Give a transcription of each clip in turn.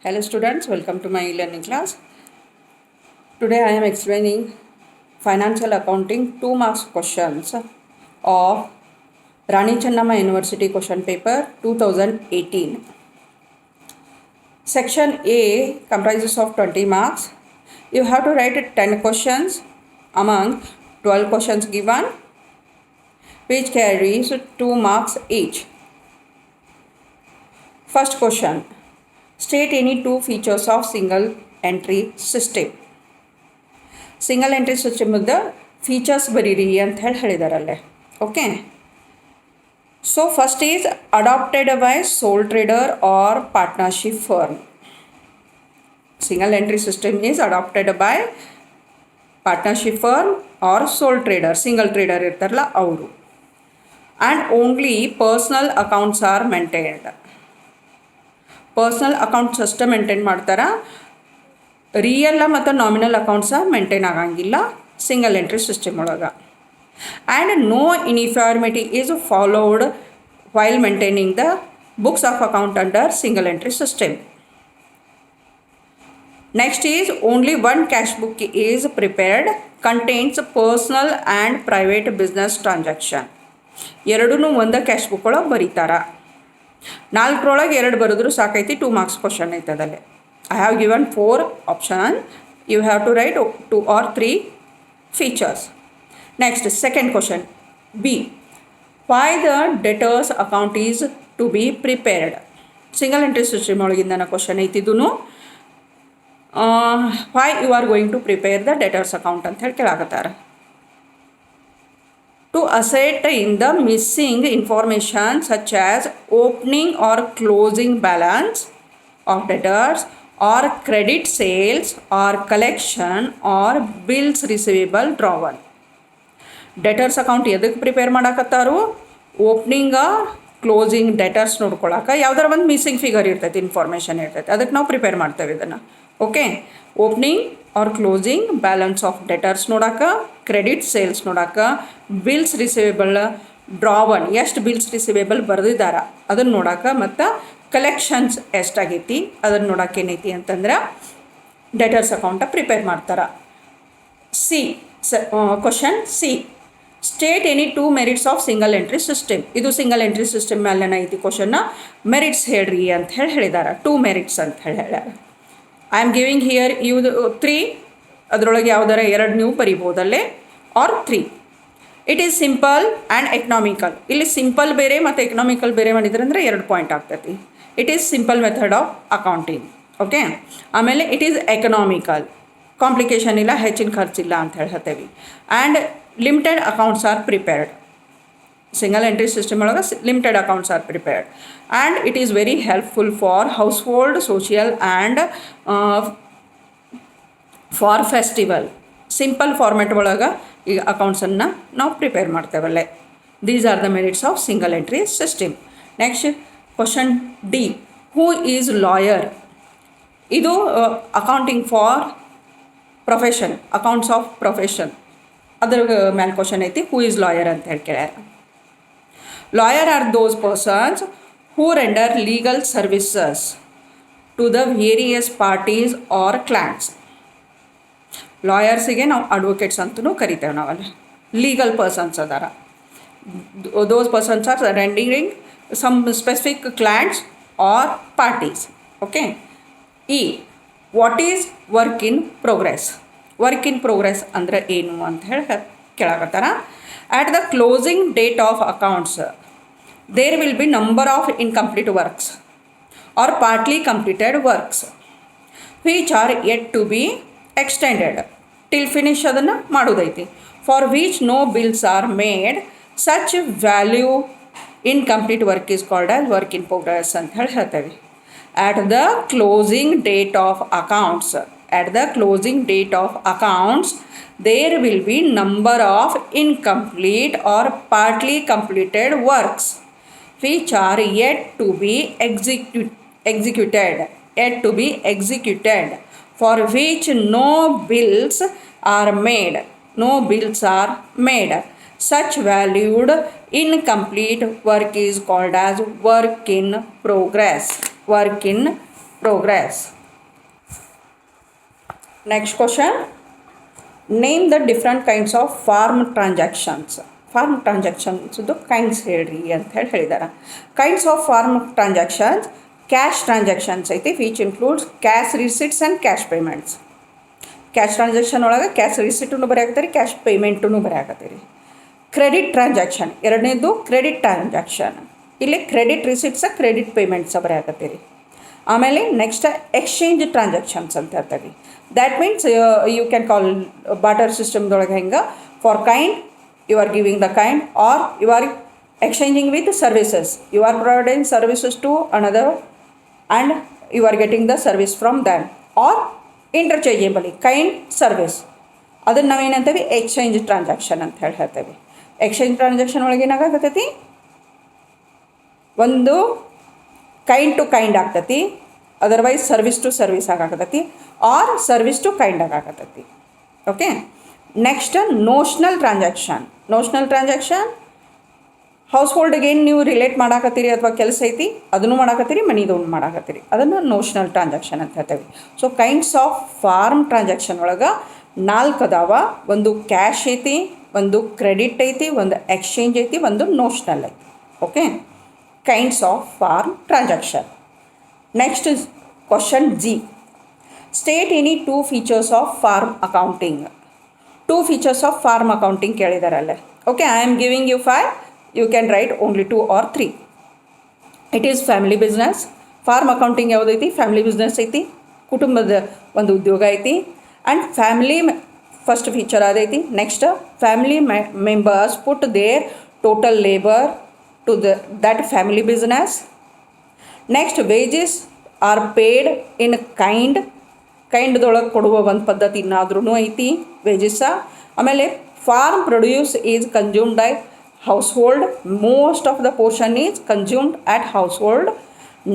Hello students, welcome to my e-learning class. Today I am explaining financial accounting 2 marks questions of Rani Chennamma University question paper 2018. Section A comprises of 20 marks. You have to write 10 questions among 12 questions given, which carries 2 marks each. First question. State any two features of single entry system. Single entry ಸಿಸ್ಟಮ್ದ features ಬರೀರಿ ಅಂತ ಹೇಳಿದಾರಲ್ಲೇ. Okay, so first is adopted by sole trader or partnership firm. Single entry system is adopted by partnership firm or sole trader, single trader ಇರ್ತಾರಲ್ಲ ಅವರು. And only personal accounts are maintained. Personal accounts ಅಷ್ಟೇ maintain ಮಾಡ್ತಾರೆ, real ಮತ್ತು nominal accounts maintain ಆಗಂಗಿಲ್ಲ single entry system ಒಳಗೆ. And no uniformity is followed while maintaining the books of account under single entry system. Next is only one cash book is prepared contains personal and private business transaction. ಎರಡೂ ಒಂದೇ cash book ಒಳಗೆ ಬರೀತಾರೆ. 4 2 ಬರೆದ್ರು ಸಾಕೈತಿ, 2 marks question ಐತದಲ್ಲಿ. I have given 4 options. You have to write 2 or 3 features. Next, second question B. Why the debtors account is to be prepared? Single entry system ಒಳಗಿಂದನ question ಐತಿದ್ದು. Why you are going to prepare the debtors account ಅಂತ ಹೇಳಿ ಕೇಳಾಕತ್ತಾರ. To assert in the missing information such as opening or closing balance of debtors or credit sales or collection or bills receivable drawn. Debtors account ಎದಕ್ಕೆ prepare ಮಾಡಾಕತ್ತಾರು? ಓಪ್ನಿಂಗ closing debtors ನೋಡ್ಕೊಳಕ್ಕೆ ಯಾವ್ದಾರ ಒಂದು missing figure ಇರ್ತೈತಿ, information ಇರ್ತೈತಿ, ಅದಕ್ಕೆ ನಾವು prepare ಮಾಡ್ತೇವೆ ಇದನ್ನು. Okay, opening or closing balance of debtors ನೋಡೋಕೆ, ಕ್ರೆಡಿಟ್ ಸೇಲ್ಸ್ ನೋಡೋಕೆ, ಬಿಲ್ಸ್ ರಿಸೀವೇಬಲ್ ಡ್ರಾವನ್ ಎಷ್ಟು ಬಿಲ್ಸ್ ರಿಸೀವೇಬಲ್ ಬರೆದಿದ್ದಾರೆ ಅದನ್ನು ನೋಡೋಕೆ, ಮತ್ತು ಕಲೆಕ್ಷನ್ಸ್ ಎಷ್ಟಾಗೈತಿ ಅದನ್ನು ನೋಡೋಕೆ ಏನೈತಿ ಅಂತಂದ್ರೆ ಡೆಟರ್ಸ್ ಅಕೌಂಟ ಪ್ರಿಪೇರ್ ಮಾಡ್ತಾರೆ. C question C. State any 2 merits of single entry system. ಇದು ಸಿಂಗಲ್ ಎಂಟ್ರಿ ಸಿಸ್ಟಮ್ ಮೇಲೆ ಐತಿ ಕ್ವಶನ್ನ. ಮೆರಿಟ್ಸ್ ಹೇಳ್ರಿ ಅಂತ ಹೇಳಿದ್ದಾರೆ. 2 ಮೆರಿಟ್ಸ್ ಅಂತ ಹೇಳ್ಯಾರ. ಐ ಆಮ್ ಗಿವಿಂಗ್ ಹಿಯರ್ ಇವು 3, ಅದರೊಳಗೆ ಯಾವ್ದಾರ 2 ನೀವು ಬರಿಬೋದಲ್ಲೇ, or 3. It is simple and economical. ಇಲ್ಲಿ ಸಿಂಪಲ್ ಬೇರೆ ಮತ್ತು ಎಕನಾಮಿಕಲ್ ಬೇರೆ ಮಾಡಿದ್ರೆ ಅಂದರೆ 2 ಪಾಯಿಂಟ್ ಆಗ್ತೈತಿ. It is simple method of accounting. Okay, ಆಮೇಲೆ ಇಟ್ ಈಸ್ ಎಕನಾಮಿಕಲ್, ಕಾಂಪ್ಲಿಕೇಶನ್ ಇಲ್ಲ, ಹೆಚ್ಚಿನ ಖರ್ಚಿಲ್ಲ ಅಂತ ಹೇಳ್ತೇವೆ. And limited accounts are prepared. Single entry system ಒಳಗೆ limited accounts are prepared. And it is very helpful for household, social and for festival. Simple format ಒಳಗೆ ಈಗ ಅಕೌಂಟ್ಸನ್ನು ನಾವು ಪ್ರಿಪೇರ್ ಮಾಡ್ತೇವಲ್ಲೇ. These are the merits of single entry system. Next question D. Who is lawyer? ಇದು accounting for profession, accounts of profession, ಅದ್ರ ಮೇಲೆ question ಐತಿ. Who is lawyer ಅಂತ ಹೇಳಿ ಕೇಳ್ಯಾರ. Lawyers are those persons who render legal services to the various parties or clients. ಲಾಯರ್ಸಿಗೆ ನಾವು advocates ಅಂತಲೂ ಕರಿತೇವೆ ನಾವಲ್ಲಿ. ಲೀಗಲ್ ಪರ್ಸನ್ಸ್ ಅದಾರ. Those persons are rendering some specific clients or parties. Okay. E. What is work in progress? Work in progress ಅಂದರೆ ಏನು ಅಂತ ಹೇಳಿ ಕೇಳಾಕತ್ತಾರ. At the closing date of accounts there will be number of incomplete works or partly completed works which are yet to be extended till finish ಅದನ್ನು ಮಾಡೋದೈತಿ. For which no bills are made such value incomplete work is called as work in progress ಅಂತ ಹೇಳಿ ಹೇಳ್ತೇವೆ. At the closing date of accounts, there will be number of incomplete or partly completed works which are yet to be executed, for which no bills are made. Such valued incomplete work is called as work in progress. Next question. Name the different kinds of farm transactions. Farm transactions kinds ಹೇಳ್ರಿ ಅಂತ ಹೇಳಿದ್ದಾರೆ. Kinds of farm transactions, cash transactions ಐತಿ, which includes cash receipts and cash payments. Cash transaction ಒಳಗೆ cash ರಿಸಿಪ್ಟನ್ನು ಬರೆಯಾಕತ್ತೀರಿ, cash ಪೇಮೆಂಟನ್ನು ಬರೆಯಾಕತ್ತೀರಿ. Credit transaction ಎರಡನೇದು ಕ್ರೆಡಿಟ್ ಟ್ರಾನ್ಸಾಕ್ಷನ್, ಇಲ್ಲಿ ಕ್ರೆಡಿಟ್ ರಿಸಿಪ್ಟ್ಸ ಕ್ರೆಡಿಟ್ ಪೇಮೆಂಟ್ಸ ಬರೆಯಾಕತ್ತೀರಿ. ಆಮೇಲೆ ನೆಕ್ಸ್ಟ್ ಎಕ್ಸ್ಚೇಂಜ್ ಟ್ರಾನ್ಸಾಕ್ಷನ್ಸ್ ಅಂತ ಹೇಳ್ತೀವಿ. That means you can call barter ಸಿಸ್ಟಮ್ದೊಳಗೆ ಹೆಂಗೆ for kind you are giving the kind or you are exchanging with services, you are providing services to another and you are getting the service from them, or interchangeably kind service, ಅದನ್ನು ನಾವೇನಂತೀವಿ exchange transaction ಅಂತ ಹೇಳ್ತೇವೆ. Exchange transaction ಒಳಗೆ ಏನಾಗತ್ತೈತಿ, ಒಂದು kind to kind ಆಗ್ತೈತಿ, otherwise service to service ಆಗಾಕತ್ತೈತಿ, or service to kind ಆಗಾಕತ್ತೈತಿ. Okay. Next notional transaction. Notional transaction ಹೌಸ್ ಹೋಲ್ಡ್ಗೆ ಏನು ನೀವು ರಿಲೇಟ್ ಮಾಡಾಕತ್ತೀರಿ ಅಥವಾ ಕೆಲಸ ಐತಿ ಅದನ್ನು ಮಾಡಾಕತ್ತೀರಿ, ಮನಿದೊಂದು ಮಾಡಾಕತ್ತೀರಿ, ಅದನ್ನು ನೋಷ್ನಲ್ ಟ್ರಾನ್ಸಾಕ್ಷನ್ ಅಂತ ಹೇಳ್ತೇವೆ. So kinds of form transaction ಒಳಗೆ 4 ಅದಾವ. ಒಂದು ಕ್ಯಾಶ್ ಐತಿ, ಒಂದು ಕ್ರೆಡಿಟ್ ಐತಿ, ಒಂದು ಎಕ್ಸ್ಚೇಂಜ್ ಐತಿ, ಒಂದು ನೋಷ್ನಲ್ ಐತಿ. Okay. Kinds of form transaction. Next question G. State any 2 features of farm accounting. 2 features of farm accounting ಕೇಳಿದಾರಲ್ಲೇ. Okay, I am giving you 5. You can write only 2 or 3. It is family business. Farm accounting ಯಾವುದೈತಿ, family business ಐತಿ, ಕುಟುಂಬದ ಒಂದು ಉದ್ಯೋಗ ಐತಿ. And family first feature ಅದೈತಿ. Next family members put there total labour to that family business. Next wages are paid in ಕೈಂಡ್ದೊಳಗೆ ಕೊಡುವ ಒಂದು ಪದ್ಧತಿ ಇನ್ನಾದ್ರೂ ಐತಿ ವೇಜಸ್ಸ. ಆಮೇಲೆ farm produce is consumed by household, most of the portion is consumed at household.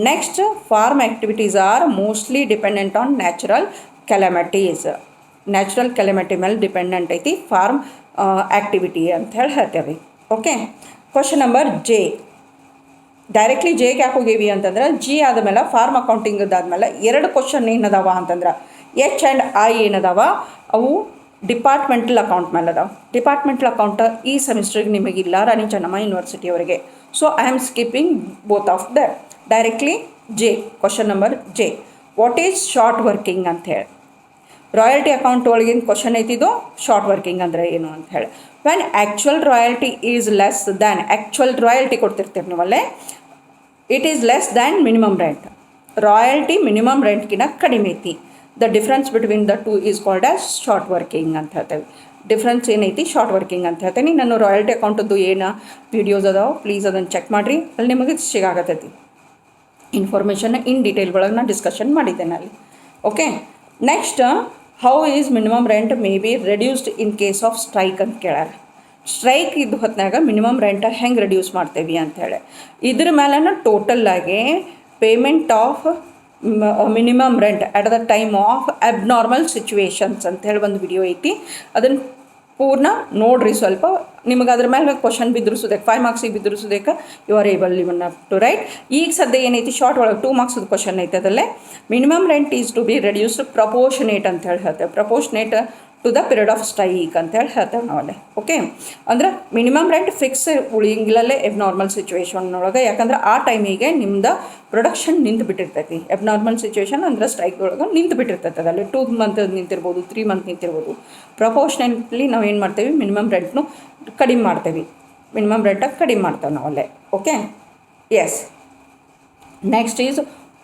Next, farm activities are mostly dependent on natural calamities. Natural calamity ಮೇಲೆ dependent ಐತಿ ಫಾರ್ಮ್ ಆ್ಯಕ್ಟಿವಿಟಿ ಅಂತ ಹೇಳ್ತೇವೆ. ಓಕೆ. Question number J. ಡೈರೆಕ್ಟ್ಲಿ ಜೆಗೆ ಯಾಕೆ ಹೋಗೇವಿ ಅಂತಂದ್ರೆ, G ಆದಮೇಲೆ ಫಾರ್ಮ್ ಅಕೌಂಟಿಂಗದಾದ್ಮೇಲೆ 2 ಕ್ವಶನ್ ಏನದಾವ ಅಂತಂದ್ರೆ ಎಚ್ ಆ್ಯಂಡ್ ಐ ಏನದಾವ, ಅವು ಡಿಪಾರ್ಟ್ಮೆಂಟಲ್ ಅಕೌಂಟ್ ಮೇಲೆ ಅದಾವೆ. ಡಿಪಾರ್ಟ್ಮೆಂಟಲ್ ಅಕೌಂಟ್ ಈ ಸೆಮಿಸ್ಟ್ರಿಗೆ ನಿಮಗಿಲ್ಲ ರಾಣಿ ಚೆನ್ನಮ್ಮ ಯೂನಿವರ್ಸಿಟಿಯವರಿಗೆ. So I am skipping both of that. Directly J, question number J. What is short working ಅಂತ ಹೇಳಿ ರಾಯಲ್ಟಿ ಅಕೌಂಟ್ ಒಳಗಿನ ಕ್ವಶನ್ ಐತಿದ್ದು. ಶಾರ್ಟ್ ವರ್ಕಿಂಗ್ ಅಂದರೆ ಏನು ಅಂತ ಹೇಳಿ, when actual royalty is less than, actual royalty ಕೊಡ್ತಿರ್ತೀವಿ ನೀವಲ್ಲೇ, it is less than minimum rent. Royalty minimum ರೆಂಟ್ಗಿನ ಕಡಿಮೆ ಐತಿ. The difference between the 2 is called as short working ಅಂತ ಹೇಳ್ತೇವೆ. ಡಿಫ್ರೆನ್ಸ್ ಏನೈತಿ ಶಾರ್ಟ್ ವರ್ಕಿಂಗ್ ಅಂತ ಹೇಳ್ತೇನೆ. ನಾನು ರಾಯಲ್ಟಿ ಅಕೌಂಟದ್ದು ಏನು ವೀಡಿಯೋಸ್ ಅದಾವೆ ಪ್ಲೀಸ್ ಅದನ್ನು ಚೆಕ್ ಮಾಡಿರಿ, ಅಲ್ಲಿ ನಿಮಗೆ ಸಿಗಾಕತ್ತೈತಿ ಇನ್ಫಾರ್ಮೇಷನ್ ಇನ್ ಡೀಟೇಲ್ಗಳಾಗಿ ನಾನು ಡಿಸ್ಕಷನ್ ಮಾಡಿದ್ದೇನೆ ಅಲ್ಲಿ. Okay. Next, how is minimum rent may be reduced in case of strike ಅಂತ ಕೇಳ್ಯಾರ. ಸ್ಟ್ರೈಕ್ ಇದ್ದು ಹೊತ್ನಾಗ ಮಿನಿಮಮ್ ರೆಂಟ್ ಹೆಂಗೆ ರೆಡ್ಯೂಸ್ ಮಾಡ್ತೇವೆ ಅಂಥೇಳಿ ಇದ್ರ ಮೇಲೆ ಟೋಟಲ್ಲಾಗಿ payment of minimum rent at the time of abnormal situations ಅಂತೇಳಿ ಒಂದು ವಿಡಿಯೋ ಐತಿ, ಅದನ್ನು ಪೂರ್ಣ ನೋಡ್ರಿ. ಸ್ವಲ್ಪ ನಿಮಗೆ ಅದ್ರ ಮೇಲೆ ಕ್ವಶನ್ ಬಿದ್ದಿರಿಸೋದಕ್ಕೆ 5 ಮಾರ್ಕ್ಸಿಗೆ ಬಿದ್ದಿರಿಸೋದಕ್ಕೆ you are able even up to write. ಈಗ ಸದ್ಯ ಏನೈತಿ ಶಾರ್ಟ್ ಒಳಗೆ 2 ಮಾರ್ಕ್ಸ್ದು ಕ್ವಶನ್ ಐತೆ. ಅದಲ್ಲೇ minimum rent is to be reduced proportionate ಅಂತ ಹೇಳಿ ಹೇಳ್ತೇವೆ. Proportionate to the period of strike ಅಂತೇಳಿ ಹೇಳ್ತೇವೆ ನಾವಲ್ಲೇ. ಓಕೆ. ಅಂದ್ರೆ ಮಿನಿಮಮ್ ರೆಂಟ್ ಫಿಕ್ಸ್ ಉಳಿಯಂಗಿಲ್ಲೇ ಎಬ್ನಾರ್ಮಲ್ ಸಿಚುವೇಶನ್ ಒಳಗೆ, ಯಾಕಂದ್ರೆ ಆ ಟೈಮಿಗೆ ನಿಮ್ದು ಪ್ರೊಡಕ್ಷನ್ ನಿಂತು ಬಿಟ್ಟಿರ್ತೈತಿ. ಎಬ್ನಾರ್ಮಲ್ ಸಿಚುವೇಶನ್ ಅಂದ್ರೆ ಸ್ಟ್ರೈಕ್ ಒಳಗೆ ನಿಂತು ಬಿಟ್ಟಿರ್ತೈತೆ. ಅದಲ್ಲಿ 2 ಮಂತ್ ನಿಂತಿರ್ಬೋದು, 3 ಮಂತ್ ನಿಂತಿರ್ಬೋದು. ಪ್ರಪೋರ್ಷನೇಟ್ಲಿ ನಾವು ಏನು ಮಾಡ್ತೇವೆ, ಮಿನಿಮಮ್ ರೆಂಟ್ನು ಕಡಿಮೆ ಮಾಡ್ತೇವೆ. ಮಿನಿಮಮ್ ರೆಂಟಾಗಿ ಕಡಿಮೆ ಮಾಡ್ತೇವೆ ನಾವಲ್ಲೇ. Okay. Yes. Next is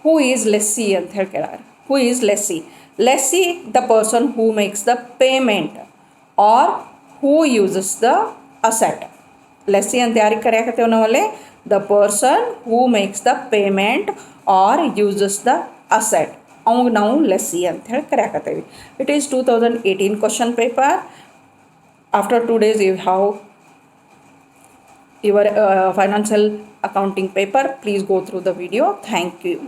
who is lessee ಅಂತ ಹೇಳಿ ಕೇಳಾರ. Who is lessee. Lessee, the person who makes the payment or who uses the asset. Lessee ಅಂತ ಯಾರಿಗೆ ಕರೆಯಾಕತ್ತೇವೆ ನಾವಲ್ಲೇ, the person who makes the payment or uses the asset. ಅವಾಗ ನಾವು lessee ಅಂತ ಹೇಳಿ ಕರೆಯಾಕತ್ತೇವೆ. It is 2018 question paper. After 2 days you have your financial accounting paper. Please go through the video. Thank you.